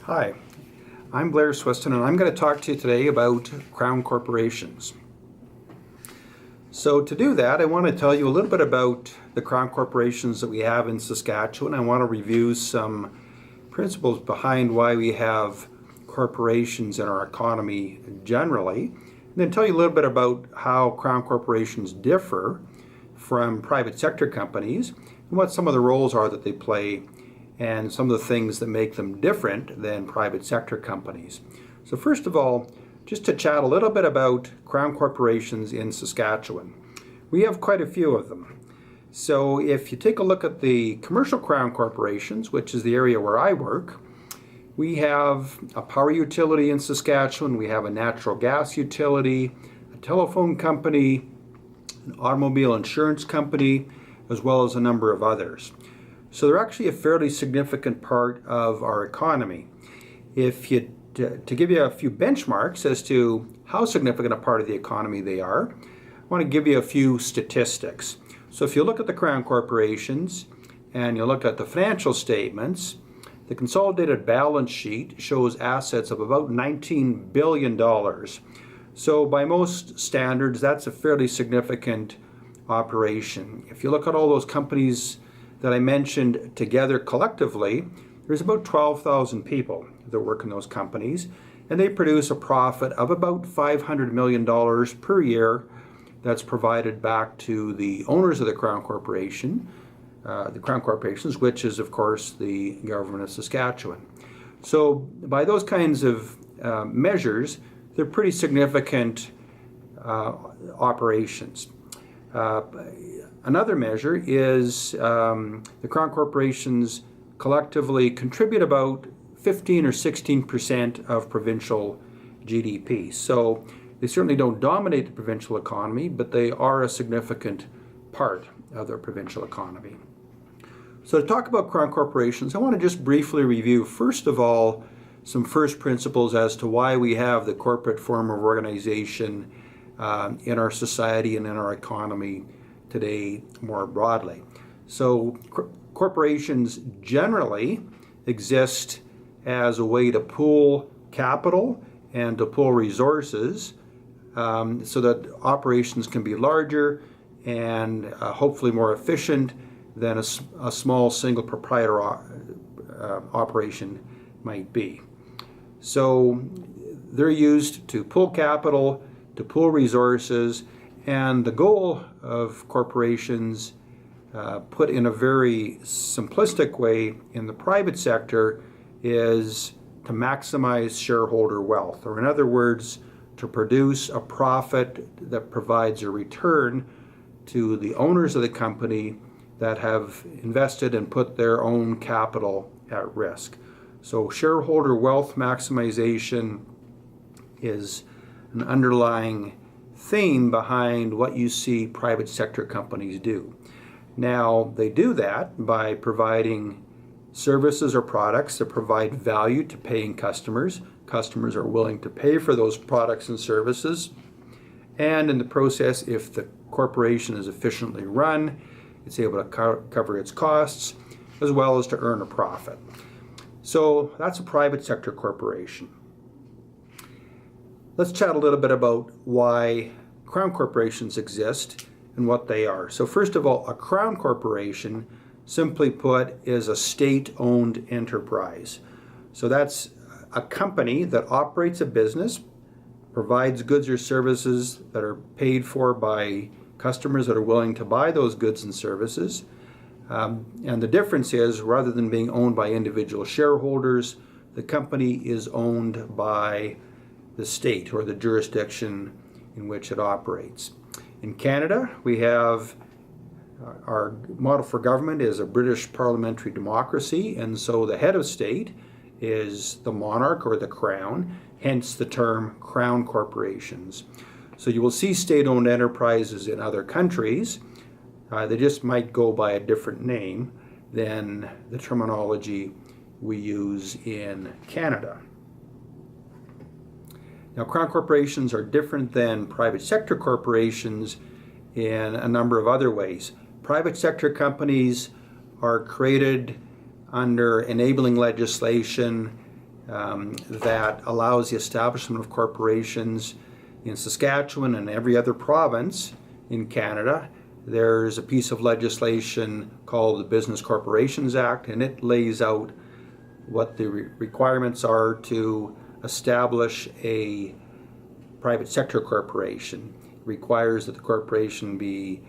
Hi, I'm Blair Swiston, and I'm going to talk to you today about Crown Corporations. So to do that, I want to tell you a little bit about the Crown Corporations that we have in Saskatchewan. I want to review some principles behind why we have corporations in our economy generally, and then tell you a little bit about how Crown Corporations differ from private sector companies and what some of the roles are that they play and some of the things that make them different than private sector companies. So first of all, just to chat a little bit about Crown Corporations in Saskatchewan. We have quite a few of them. So if you take a look at the commercial Crown Corporations, which is the area where I work, we have a power utility in Saskatchewan, we have a natural gas utility, a telephone company, an automobile insurance company, as well as a number of others. So they're actually a fairly significant part of our economy. To give you a few benchmarks as to how significant a part of the economy they are, I want to give you a few statistics. So if you look at the Crown Corporations and you look at the financial statements, the consolidated balance sheet shows assets of about $19 billion. So by most standards, that's a fairly significant operation. If you look at all those companies that I mentioned together collectively, there's about 12,000 people that work in those companies, and they produce a profit of about $500 million per year that's provided back to the owners of the Crown Corporations, which is, of course, the government of Saskatchewan. So by those kinds of measures, they're pretty significant operations. Another measure is the Crown Corporations collectively contribute about 15 or 16% of provincial GDP. So they certainly don't dominate the provincial economy, but they are a significant part of the provincial economy. So to talk about Crown Corporations, I want to just briefly review, first of all, some first principles as to why we have the corporate form of organization in our society and in our economy today more broadly. So corporations generally exist as a way to pool capital and to pool resources so that operations can be larger and hopefully more efficient than a small single proprietor operation might be. So they're used to pool capital, to pool resources, and the goal of corporations, put in a very simplistic way in the private sector, is to maximize shareholder wealth, or in other words, to produce a profit that provides a return to the owners of the company that have invested and put their own capital at risk. So shareholder wealth maximization is an underlying theme behind what you see private sector companies do. Now, they do that by providing services or products that provide value to paying customers. Customers are willing to pay for those products and services. And in the process, if the corporation is efficiently run, it's able to cover its costs as well as to earn a profit. So that's a private sector corporation. Let's chat a little bit about why Crown Corporations exist and what they are. So first of all, a Crown Corporation, simply put, is a state-owned enterprise. So that's a company that operates a business, provides goods or services that are paid for by customers that are willing to buy those goods and services. And the difference is, rather than being owned by individual shareholders, the company is owned by the state or the jurisdiction in which it operates. In Canada, we have our model for government is a British parliamentary democracy, and so the head of state is the monarch or the crown, hence the term Crown Corporations. So you will see state-owned enterprises in other countries. They just might go by a different name than the terminology we use in Canada. Now, Crown Corporations are different than private sector corporations in a number of other ways. Private sector companies are created under enabling legislation that allows the establishment of corporations in Saskatchewan and every other province in Canada. There's a piece of legislation called the Business Corporations Act, and it lays out what the requirements are to establish a private sector corporation. It requires that the corporation be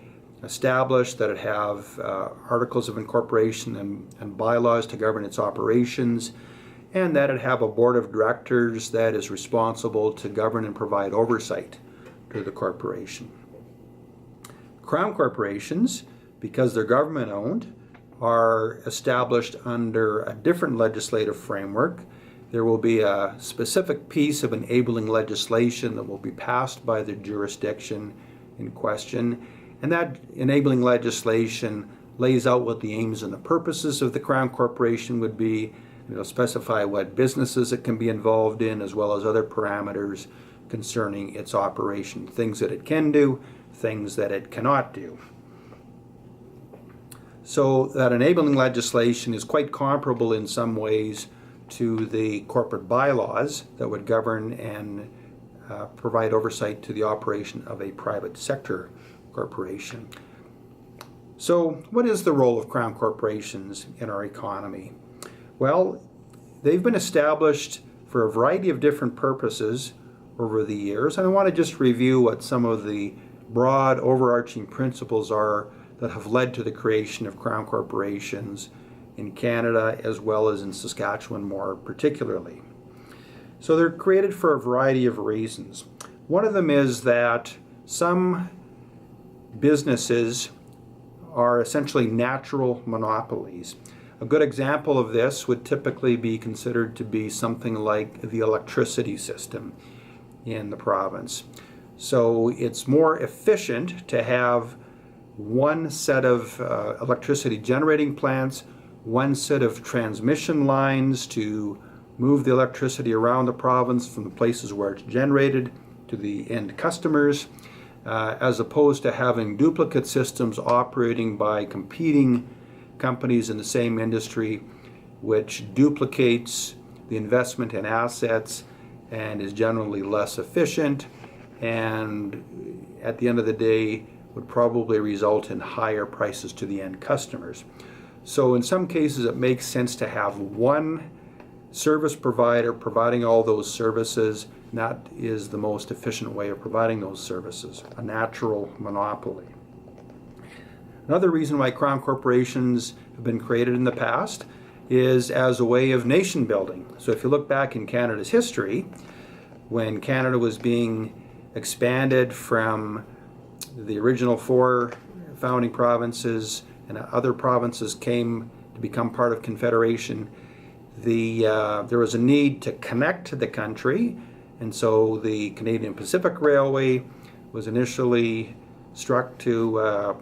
established, that it have articles of incorporation and bylaws to govern its operations, and that it have a board of directors that is responsible to govern and provide oversight to the corporation. Crown corporations, because they're government owned, are established under a different legislative framework. There will be a specific piece of enabling legislation that will be passed by the jurisdiction in question, and that enabling legislation lays out what the aims and the purposes of the Crown Corporation would be. It'll specify what businesses it can be involved in, as well as other parameters concerning its operation, things that it can do, things that it cannot do. So that enabling legislation is quite comparable in some ways to the corporate bylaws that would govern and provide oversight to the operation of a private sector corporation. So what is the role of Crown corporations in our economy? Well, they've been established for a variety of different purposes over the years, and I want to just review what some of the broad overarching principles are that have led to the creation of Crown corporations in Canada as well as in Saskatchewan more particularly. So they're created for a variety of reasons. One of them is that some businesses are essentially natural monopolies. A good example of this would typically be considered to be something like the electricity system in the province. So it's more efficient to have one set of electricity generating plants, one set of transmission lines to move the electricity around the province from the places where it's generated to the end customers, as opposed to having duplicate systems operating by competing companies in the same industry, which duplicates the investment in assets and is generally less efficient, and at the end of the day would probably result in higher prices to the end customers. So in some cases it makes sense to have one service provider providing all those services, and that is the most efficient way of providing those services, a natural monopoly. Another reason why Crown corporations have been created in the past is as a way of nation building. So if you look back in Canada's history, when Canada was being expanded from the original 4 founding provinces and other provinces came to become part of Confederation, there was a need to connect the country, and so the Canadian Pacific Railway was initially struck to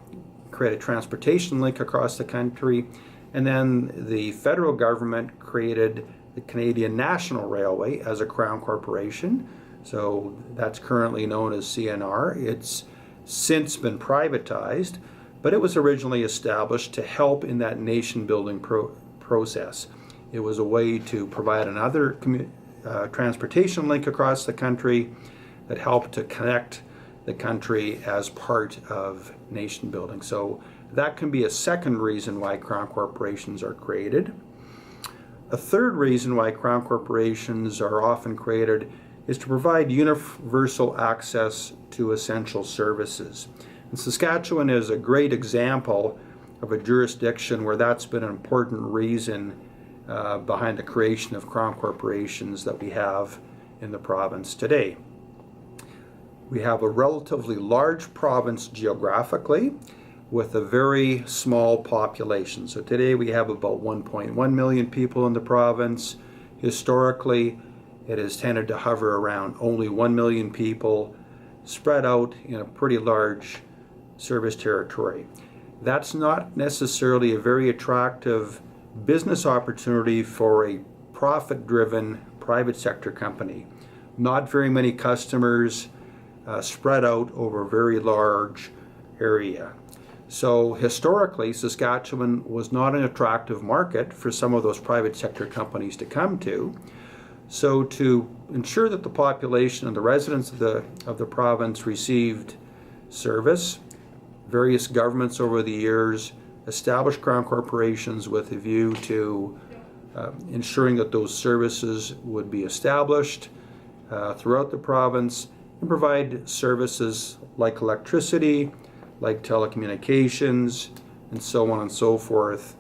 create a transportation link across the country, and then the federal government created the Canadian National Railway as a Crown corporation. So that's currently known as CNR. It's since been privatized, but it was originally established to help in that nation building process. It was a way to provide another transportation link across the country that helped to connect the country as part of nation building. So that can be a second reason why Crown corporations are created. A third reason why Crown corporations are often created is to provide universal access to essential services. And Saskatchewan is a great example of a jurisdiction where that's been an important reason behind the creation of Crown corporations that we have in the province today. We have a relatively large province geographically with a very small population. So today we have about 1.1 million people in the province. Historically, it has tended to hover around only 1 million people spread out in a pretty large service territory. That's not necessarily a very attractive business opportunity for a profit-driven private sector company. Not very many customers, spread out over a very large area. So historically, Saskatchewan was not an attractive market for some of those private sector companies to come to. So to ensure that the population and the residents of the province received service, various governments over the years established Crown corporations with a view to ensuring that those services would be established throughout the province and provide services like electricity, like telecommunications, and so on and so forth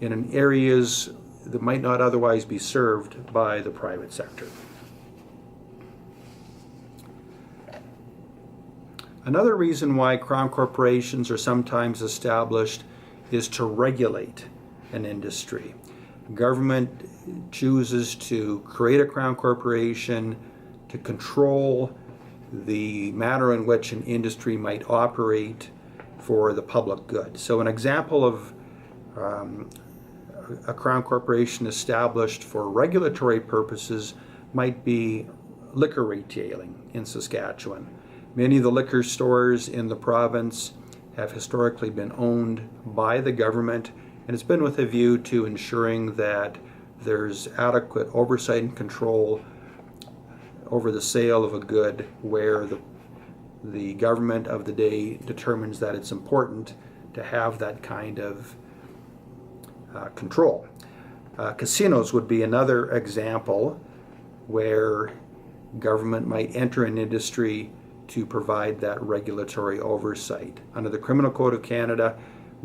in areas that might not otherwise be served by the private sector. Another reason why Crown corporations are sometimes established is to regulate an industry. Government chooses to create a Crown corporation to control the manner in which an industry might operate for the public good. So an example of a Crown corporation established for regulatory purposes might be liquor retailing in Saskatchewan. Many of the liquor stores in the province have historically been owned by the government, and it's been with a view to ensuring that there's adequate oversight and control over the sale of a good where the government of the day determines that it's important to have that kind of control. Casinos would be another example where government might enter an industry to provide that regulatory oversight. Under the Criminal Code of Canada,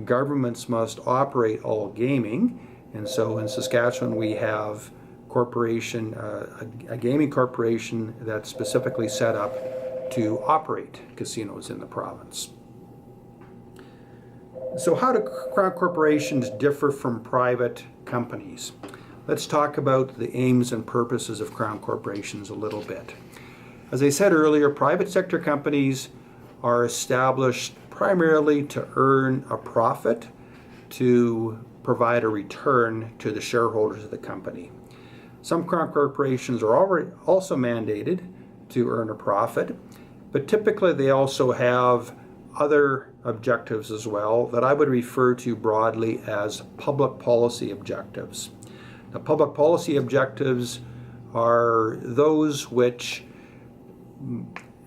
governments must operate all gaming, and so in Saskatchewan we have a gaming corporation that's specifically set up to operate casinos in the province. So how do Crown corporations differ from private companies? Let's talk about the aims and purposes of Crown corporations a little bit. As I said earlier, private sector companies are established primarily to earn a profit, to provide a return to the shareholders of the company. Some Crown corporations are also mandated to earn a profit, but typically they also have other objectives as well that I would refer to broadly as public policy objectives. Now, public policy objectives are those which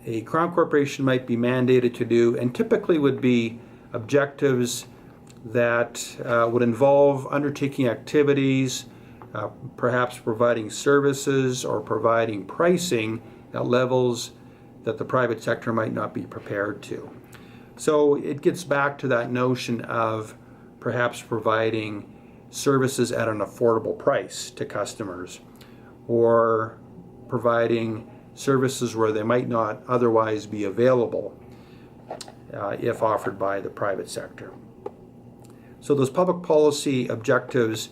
a Crown corporation might be mandated to do, and typically would be objectives that would involve undertaking activities, perhaps providing services or providing pricing at levels that the private sector might not be prepared to. So it gets back to that notion of perhaps providing services at an affordable price to customers, or providing services where they might not otherwise be available if offered by the private sector. So those public policy objectives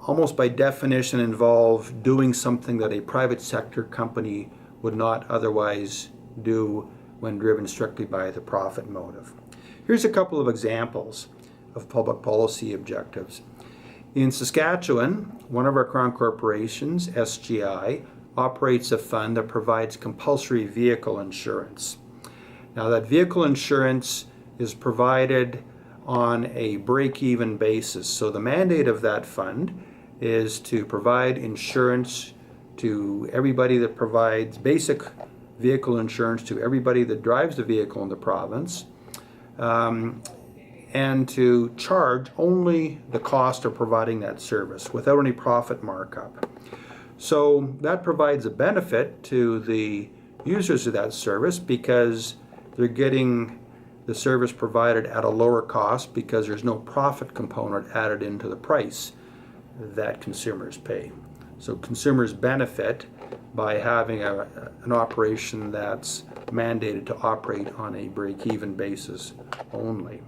almost by definition involve doing something that a private sector company would not otherwise do when driven strictly by the profit motive. Here's a couple of examples of public policy objectives. In Saskatchewan, one of our Crown corporations, SGI, operates a fund that provides compulsory vehicle insurance. Now that vehicle insurance is provided on a break-even basis. So the mandate of that fund is to provide insurance to everybody that provides basic vehicle insurance to everybody that drives the vehicle in the province, and to charge only the cost of providing that service without any profit markup. So that provides a benefit to the users of that service because they're getting the service provided at a lower cost because there's no profit component added into the price that consumers pay. So consumers benefit by having an operation that's mandated to operate on a break-even basis only.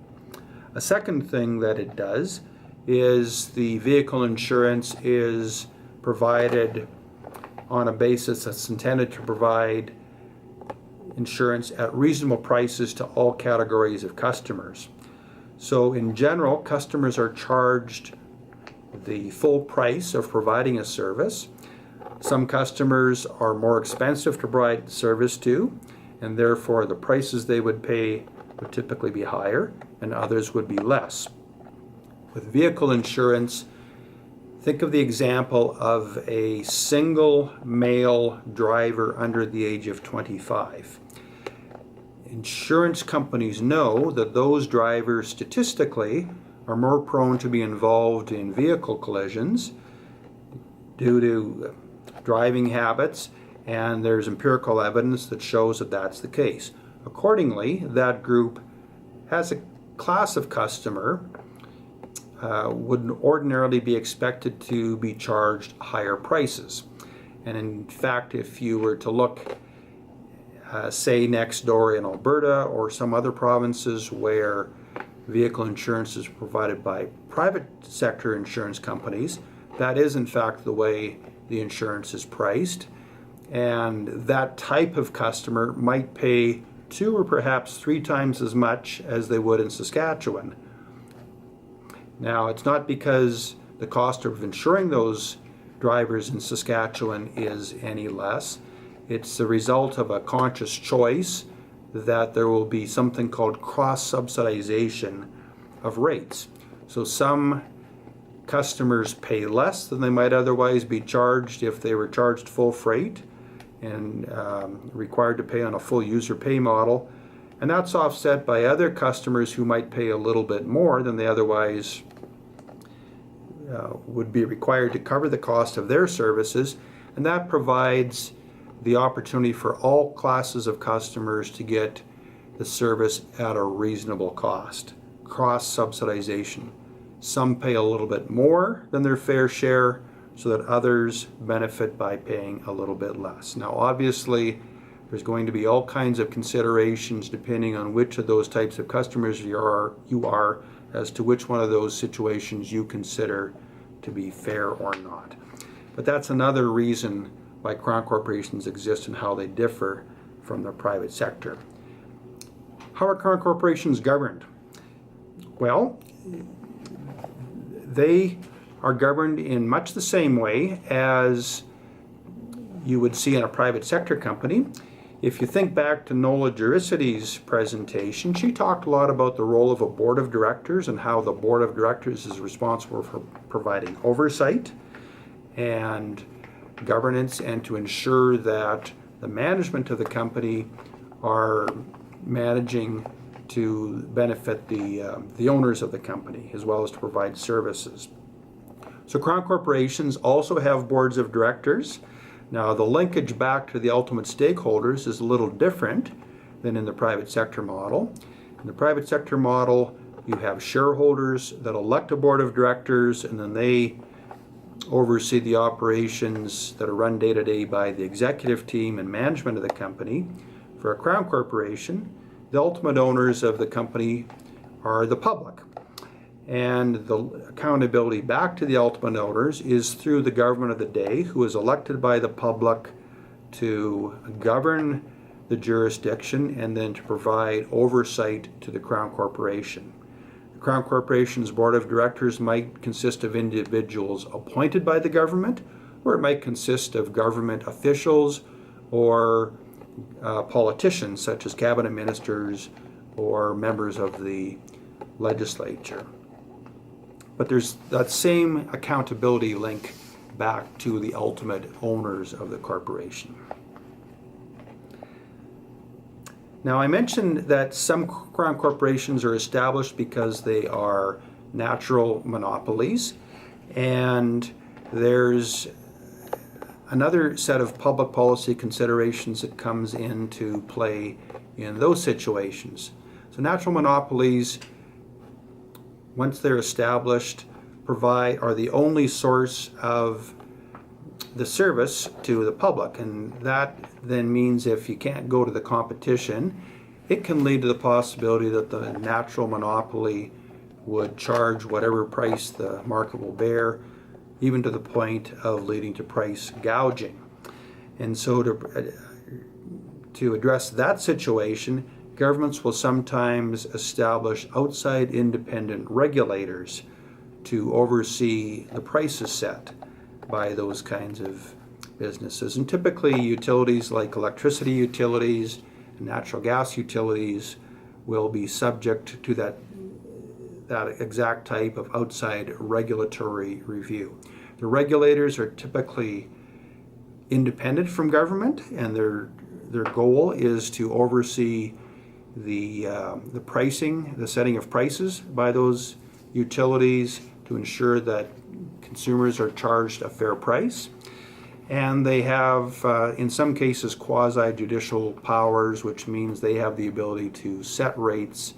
A second thing that it does is the vehicle insurance is provided on a basis that's intended to provide insurance at reasonable prices to all categories of customers. So in general, customers are charged the full price of providing a service. Some customers are more expensive to provide service to, and therefore the prices they would pay would typically be higher, and others would be less. With vehicle insurance, Think of the example of a single male driver under the age of 25. Insurance companies know that those drivers statistically are more prone to be involved in vehicle collisions due to driving habits, and there's empirical evidence that shows that that's the case. Accordingly, that group has a class of customer would ordinarily be expected to be charged higher prices. And in fact, if you were to look, say, next door in Alberta or some other provinces where vehicle insurance is provided by private sector insurance companies, that is in fact the way the insurance is priced. And that type of customer might pay 2 or perhaps 3 times as much as they would in Saskatchewan. Now, it's not because the cost of insuring those drivers in Saskatchewan is any less. It's the result of a conscious choice that there will be something called cross-subsidization of rates. So some customers pay less than they might otherwise be charged if they were charged full freight and required to pay on a full user pay model. And that's offset by other customers who might pay a little bit more than they otherwise would be required to cover the cost of their services. And that provides the opportunity for all classes of customers to get the service at a reasonable cost. Cross-subsidization. Some pay a little bit more than their fair share so that others benefit by paying a little bit less. Now, obviously, there's going to be all kinds of considerations depending on which of those types of customers you are as to which one of those situations you consider to be fair or not. But that's another reason why Crown corporations exist and how they differ from the private sector. How are Crown corporations governed? Well, they are governed in much the same way as you would see in a private sector company. If you think back to Nola Juricity's presentation, she talked a lot about the role of a board of directors and how the board of directors is responsible for providing oversight and governance and to ensure that the management of the company are managing to benefit the owners of the company as well as to provide services. So Crown corporations also have boards of directors. Now, the linkage back to the ultimate stakeholders is a little different than in the private sector model. In the private sector model, you have shareholders that elect a board of directors, and then they oversee the operations that are run day to day by the executive team and management of the company. For a Crown corporation, the ultimate owners of the company are the public. And the accountability back to the ultimate owners is through the government of the day, who is elected by the public to govern the jurisdiction and then to provide oversight to the Crown Corporation. The Crown Corporation's board of directors might consist of individuals appointed by the government, or it might consist of government officials or politicians such as cabinet ministers or members of the legislature. But there's that same accountability link back to the ultimate owners of the corporation. Now, I mentioned that some Crown corporations are established because they are natural monopolies, and there's another set of public policy considerations that comes into play in those situations. So natural monopolies, once they're established, are the only source of the service to the public, and that then means if you can't go to the competition, it can lead to the possibility that the natural monopoly would charge whatever price the market will bear, even to the point of leading to price gouging. And so to address that situation, governments will sometimes establish outside independent regulators to oversee the prices set by those kinds of businesses. And typically utilities like electricity utilities and natural gas utilities will be subject to that exact type of outside regulatory review. The regulators are typically independent from government, and their goal is to oversee the pricing, the setting of prices by those utilities to ensure that consumers are charged a fair price. And they have, in some cases, quasi-judicial powers, which means they have the ability to set rates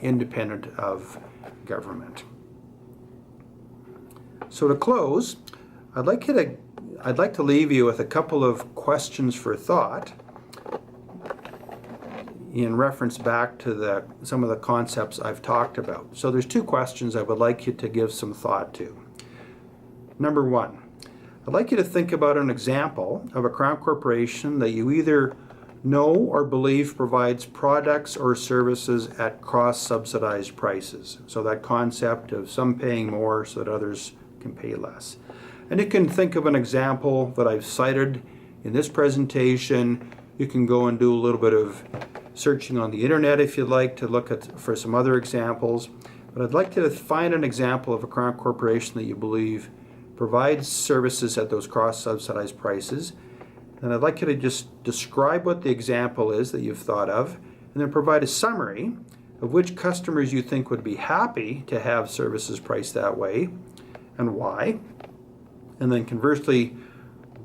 independent of government. So to close, I'd like to leave you with a couple of questions for thought in reference back to some of the concepts I've talked about. So there's two questions I would like you to give some thought to. Number one, I'd like you to think about an example of a Crown corporation that you either know or believe provides products or services at cross-subsidized prices. So that concept of some paying more so that others can pay less. And you can think of an example that I've cited in this presentation. You can go and do a little bit of searching on the internet if you'd like to look for some other examples. But I'd like you to find an example of a Crown corporation that you believe provides services at those cross-subsidized prices. And I'd like you to just describe what the example is that you've thought of, and then provide a summary of which customers you think would be happy to have services priced that way and why. And then conversely,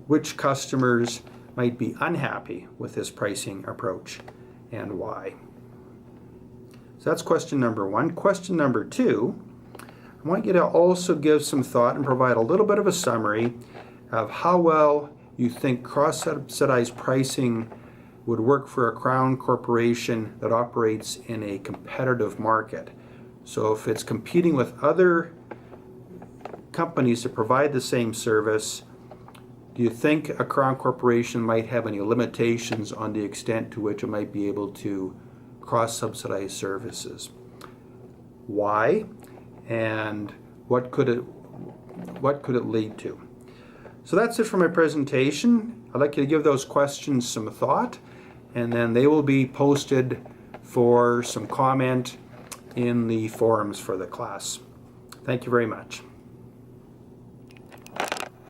which customers might be unhappy with this pricing approach and why. So that's question number one. Question number two, I want you to also give some thought and provide a little bit of a summary of how well you think cross-subsidized pricing would work for a Crown corporation that operates in a competitive market. So if it's competing with other companies that provide the same service, do you think a Crown corporation might have any limitations on the extent to which it might be able to cross-subsidize services? Why? And what could it lead to? So that's it for my presentation. I'd like you to give those questions some thought, and then they will be posted for some comment in the forums for the class. Thank you very much.